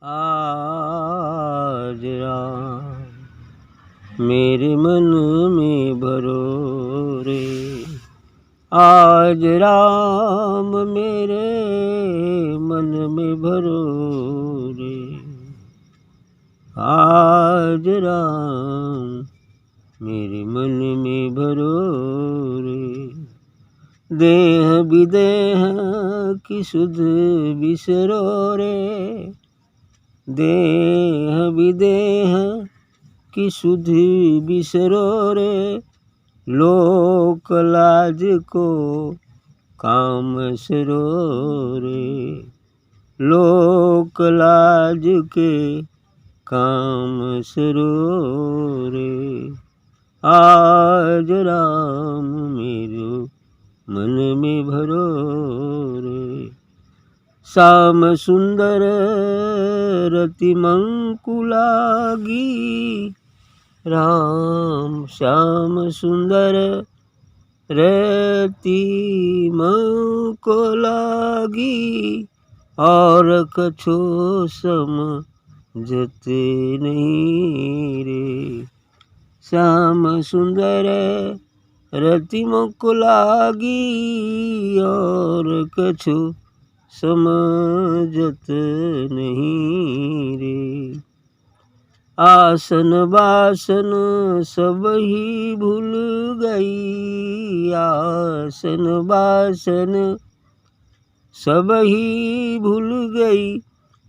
आज राम मेरे मन में भरो रे। आज राम मेरे मन में भरो रे। आज राम मेरे मन में भरो रे। देह विदेह की सुध बिसरो रे। देह विदेह की सुधि बिसरो रे। लोक लाज को काम सरो रे। लोक लाज के काम सरो रे। आज राम मेरो मन में भरो रे। श्याम सुंदर रति मंकुलागी। राम श्याम सुंदर रति मंकुलागी। और कछो समझते नहीं रे। श्याम सुंदर रति मंकुलागी। और कछु समझत नहीं रे। आसन बासन सब ही भूल गई। आसन बासन सब ही भूल गई।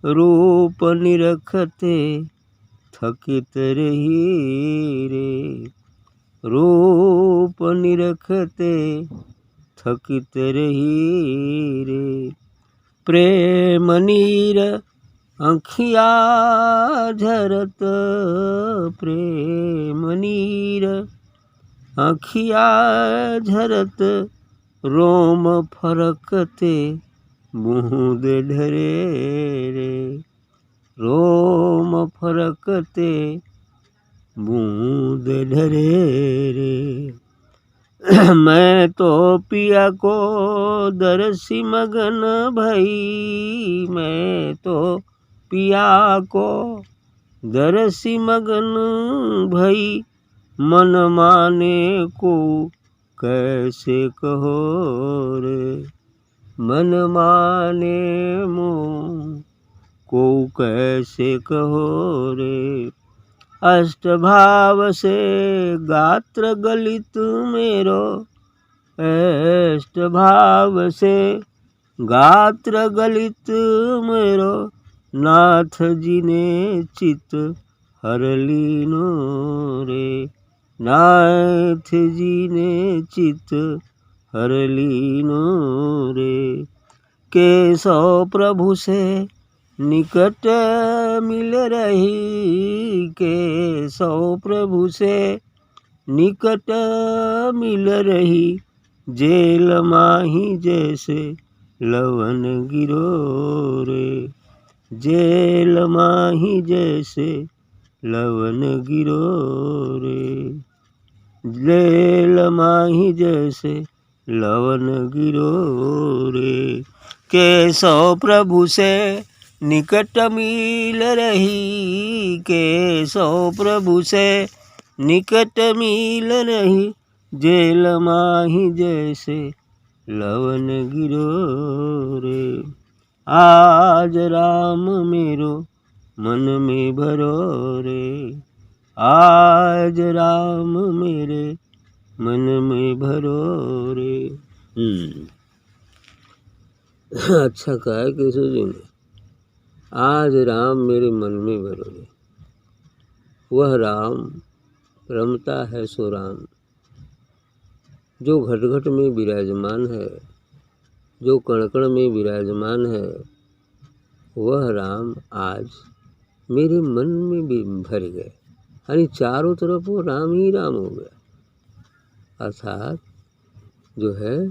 रूप निरखते थकित रही रे। रूप निरखते थकित रही रे। प्रेम नीर आँखिया झरत। प्रेम नीर आँखिया झरत। रोम फरकते बूंद ढरे रे। रोम फरकते बूंद ढरे रे। मैं तो पिया को दरसी मगन भई। मैं तो पिया को दरसी मगन भई। मन माने को कैसे कहो रे। मन माने मुँह को कैसे कहो रे। अष्टभाव से गात्र गलित मेरो। अष्टभाव से गात्र गलित मेरो। नाथ जी ने चित हर लीनो रे। नाथ जी ने चित हर लीनो रे। केशव प्रभु से निकट मिल रही। केशव प्रभु से निकट मिल रही। जेल माही जैसे लवन गिरो रे। जेल माही जैसे लवन गिरो रे। जेल माही जैसे लवन गिरो रे। केशव प्रभु से निकट मिल रही। केशव प्रभु से निकट मिल रही। जेल माही जैसे लवन गिरो रे। आज राम मेरो मन में भरो रे। आज राम मेरे मन में भरो रे। अच्छा कहा है केशव जी ने। आज राम मेरे मन में भरो रे। वह राम रमता है सो राम जो घट घट में विराजमान है। जो कण कण में विराजमान है। वह राम आज मेरे मन में भी भर गए। यानी चारों तरफ वो राम ही राम हो गया। अर्थात जो है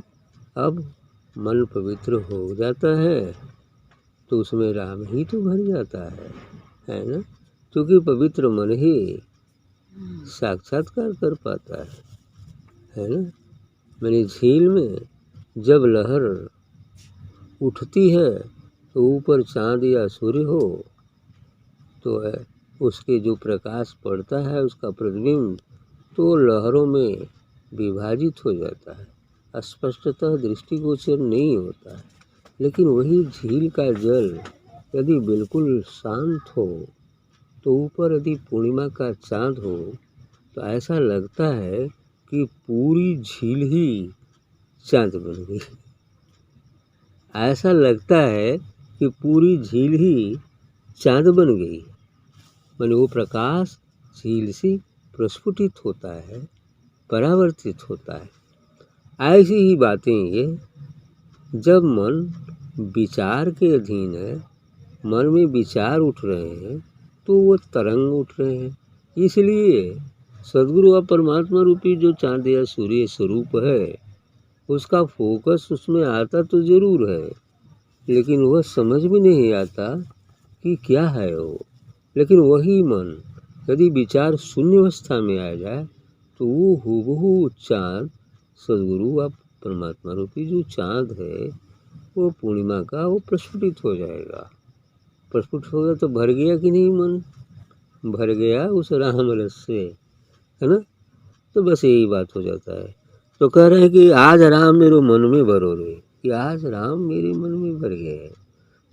अब मन पवित्र हो जाता है तो उसमें राम ही तो भर जाता है ना। क्योंकि पवित्र मन ही साक्षात्कार कर पाता है ना। मैंने झील में जब लहर उठती है तो ऊपर चांद या सूर्य हो तो उसके जो प्रकाश पड़ता है उसका प्रतिबिंब तो लहरों में विभाजित हो जाता है, स्पष्टतः दृष्टिगोचर नहीं होता है। लेकिन वही झील का जल यदि बिल्कुल शांत हो तो ऊपर यदि पूर्णिमा का चाँद हो तो ऐसा लगता है कि पूरी झील ही चाँद बन गई। ऐसा लगता है कि पूरी झील ही चाँद बन गई। माने वो प्रकाश झील से प्रस्फुटित होता है, परावर्तित होता है। ऐसी ही बातें ये जब मन विचार के अधीन है, मन में विचार उठ रहे हैं तो वो तरंग उठ रहे हैं। इसलिए सद्गुरु और परमात्मा रूपी जो चाँद या सूर्य स्वरूप है उसका फोकस उसमें आता तो ज़रूर है, लेकिन वह समझ में नहीं आता कि क्या है वो। लेकिन वही मन यदि विचार शून्य अवस्था में आ जाए तो वो हूबहू चाँद सद्गुरु व परमात्मा रूपी जो चाँद है वो पूर्णिमा का वो प्रस्फुटित हो जाएगा। प्रस्फुटित होगा तो भर गया कि नहीं मन, भर गया उस राम रस से, है ना। तो बस यही बात हो जाता है। तो कह रहे हैं कि आज राम मेरे मन में भरो रे, कि आज राम मेरे मन में भर गए।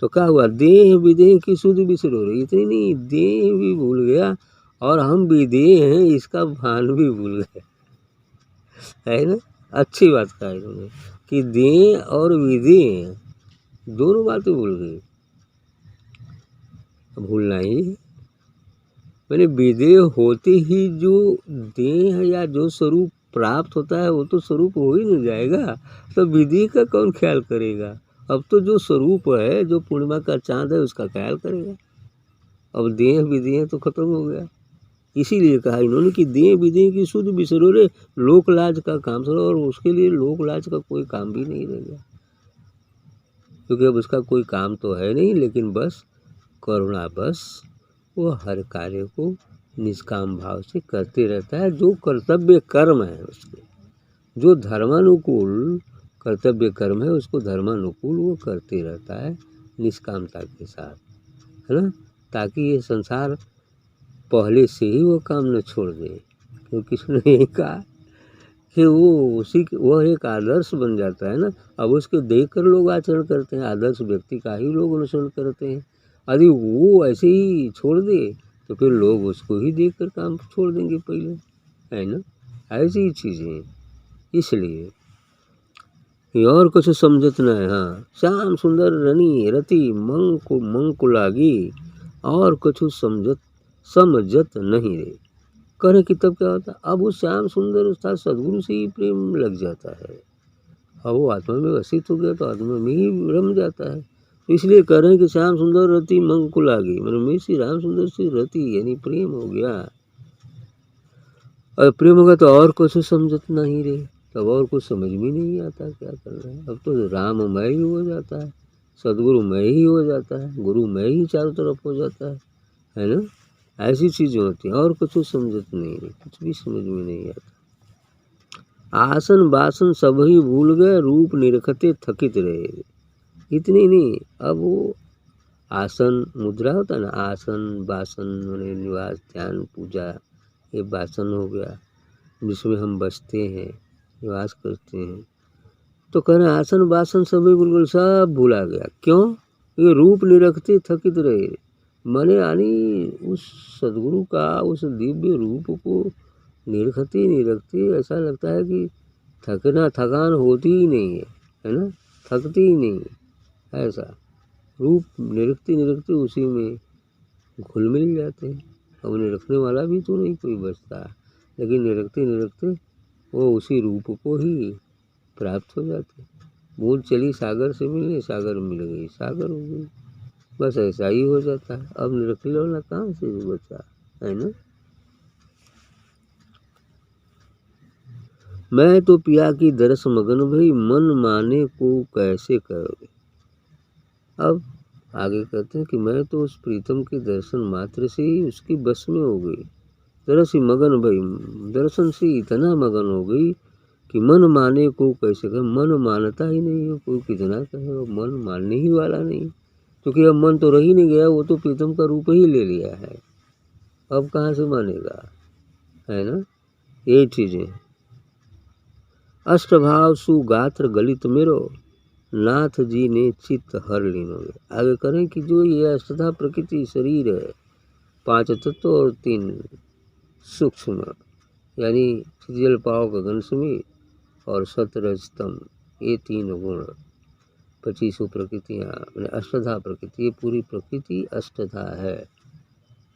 तो क्या हुआ, देह विदेह की सुध बिसरो रे। इतनी नहीं, देह भी भूल गया और हम विदेह हैं इसका भान भी भूल गए, है ना। अच्छी बात कहा इन्होंने कि देह और विदेह दोनों बातें भूल गई। भूलना ही मैंने विदेह होते ही जो देह या जो स्वरूप प्राप्त होता है वो तो स्वरूप हो ही नहीं जाएगा, तो विदेह का कौन ख्याल करेगा। अब तो जो स्वरूप है, जो पूर्णिमा का चाँद है उसका ख्याल करेगा। अब देह विदेह तो खत्म हो गया। इसीलिए कहा इन्होंने कि देह विदेह की सुध बिसरो रे, लोक लाज का काम करो। और उसके लिए लोक लाज का कोई काम भी नहीं रहेगा, क्योंकि अब उसका कोई काम तो है नहीं, लेकिन बस करुणा बस वो हर कार्य को निष्काम भाव से करते रहता है। जो कर्तव्य कर्म है उसके, जो धर्मानुकूल कर्तव्य कर्म है उसको धर्मानुकूल वो करते रहता है निष्कामता के साथ, है ना। ताकि ये संसार पहले से ही वो काम न छोड़ दे, क्योंकि उसने यही कहा कि वह एक आदर्श बन जाता है ना। अब उसको देख कर लोग आचरण करते हैं, आदर्श व्यक्ति का ही लोग अनुसरण करते हैं। यदि वो ऐसे ही छोड़ दे तो फिर लोग उसको ही देख कर काम छोड़ देंगे पहले, है ना। ऐसी ही चीज़ें, इसलिए और कुछ समझत न है। हाँ, श्याम सुंदर रनी रति मंग को लागी और कुछ समझत नहीं रे। करें कि तब क्या होता है, अब वो श्याम सुंदर उसका सद्गुरु से ही प्रेम लग जाता है। अब वो आत्मा में वसित हो गया तो आत्मा में ही रम जाता है। तो इसलिए कह रहे हैं कि श्याम सुंदर रति मंग को लागी, मतलब में श्री राम सुंदर से रति यानी प्रेम हो गया। और प्रेम होगा तो और कुछ समझत नहीं रे, तब और कुछ समझ में नहीं आता क्या कर रहे हैं। अब तो राममय ही हो जाता है, सदगुरुमय ही हो जाता है, गुरुमय ही चारों तरफ हो जाता है ना। ऐसी चीज़ें होती हैं, और कुछ समझत नहीं रे, कुछ भी समझ में नहीं आता। आसन बासन सब ही भूल गए, रूप निरखते थकित रहे। इतनी नहीं, अब वो आसन मुद्रा होता है ना, आसन बासन मैंने निवास ध्यान पूजा, ये बासन हो गया जिसमें हम बसते हैं, निवास करते हैं। तो कह रहे आसन बासन सभी बिल्कुल सब भूला गया। क्यों, ये रूप निरखते थकित रहे। माने यानी उस सदगुरु का उस दिव्य रूप को निरखते ऐसा लगता है कि थकान होती ही नहीं है ना, थकती ही नहीं, ऐसा रूप निरखते उसी में घुल मिल जाते हैं। अब निरखने वाला भी तो नहीं कोई बचता, लेकिन निरखते वो उसी रूप को ही प्राप्त हो जाते। बूंद चली सागर से मिलने, सागर मिल गई, सागर हो गई, बस ऐसा ही हो जाता है। अब निरखने वाला कहाँ से बचा, है ना। मैं तो पिया की दरस मगन भई, मन माने को कैसे करोगे। अब आगे कहते हैं कि मैं तो उस प्रीतम के दर्शन मात्र से ही उसकी बस में हो गई, दरस ही मगन भई, दर्शन से इतना मगन हो गई कि मन माने को कैसे कहे। मन मानता ही नहीं है, कोई कितना कहे, मन मानने ही वाला नहीं। क्योंकि अब मन तो रह ही नहीं गया, वो तो प्रीतम का रूप ही ले लिया है, अब कहाँ से मानेगा, है ना। ये चीज़ें अष्टभाव सुगात्र गलित मेरो, नाथ जी ने चित्त हर लीनोगे। आगे करें कि जो ये अष्टधा प्रकृति शरीर है, 5 तत्व और 3 सूक्ष्म, यानी जल पाव गगन समीर और सतरजतम, ये 3 गुण, 25 प्रकृतियाँ, मैंने अष्टधा प्रकृति, ये पूरी प्रकृति अष्टधा है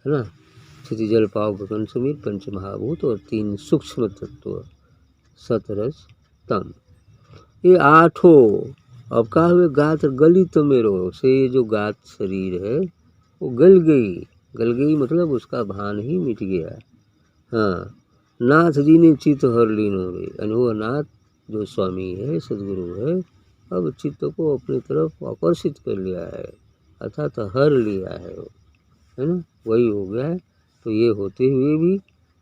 ना। क्षिति जल पाव गगन समीर, पंचमहाभूत और 3 सूक्ष्म तत्व सतरज तम, ये 8। अब कहा हुए गात्र गलित मेरो, से ये जो गात शरीर है वो गल गई, गल गई मतलब उसका भान ही मिट गया। हाँ, नाथ जी ने चित्त हर लीन हो गई, यानी वो नाथ जो स्वामी है, सदगुरु है, अब चित्त को अपनी तरफ आकर्षित कर लिया है, अर्थात हर लिया है वो, है ना, वही हो गया है। तो ये होते हुए भी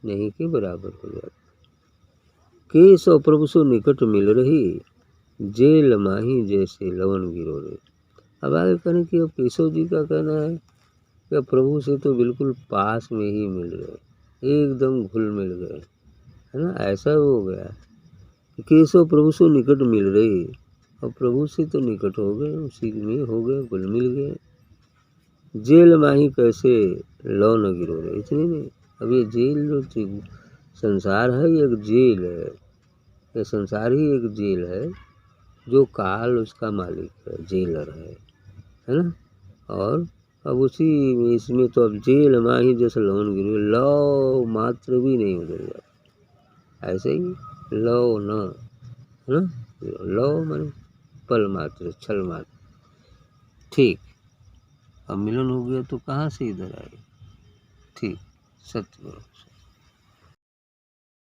नहीं के बराबर हो जाता। केशव प्रभु सो निकट मिल रही, जेल माही जैसे लवन गिरो रे। अब आगे कहने कि अब केशव जी का कहना है कि प्रभु से तो बिल्कुल पास में ही मिल गए, एकदम घुल मिल गए, है ना, ऐसा हो गया। केशव प्रभु से निकट मिल रही, अब प्रभु से तो निकट हो गए, उसी में हो गए, घुल मिल गए। जेल माही कैसे लौ न गिरो रे, इतने नहीं, अब ये जेल जो संसार है, ये एक जेल है, ये संसार ही एक जेल है, जो काल उसका मालिक है, जेलर है ना। और अब उसी इसमें तो अब जेल माही जैसे लौन गिरो, लौ मात्र भी नहीं उधर जाता, ऐसे ही लौ न, है ना, लौ माने पल मात्र, छल मात्र। ठीक, अब मिलन हो गया तो कहाँ से इधर आए। ठीक, सत्य।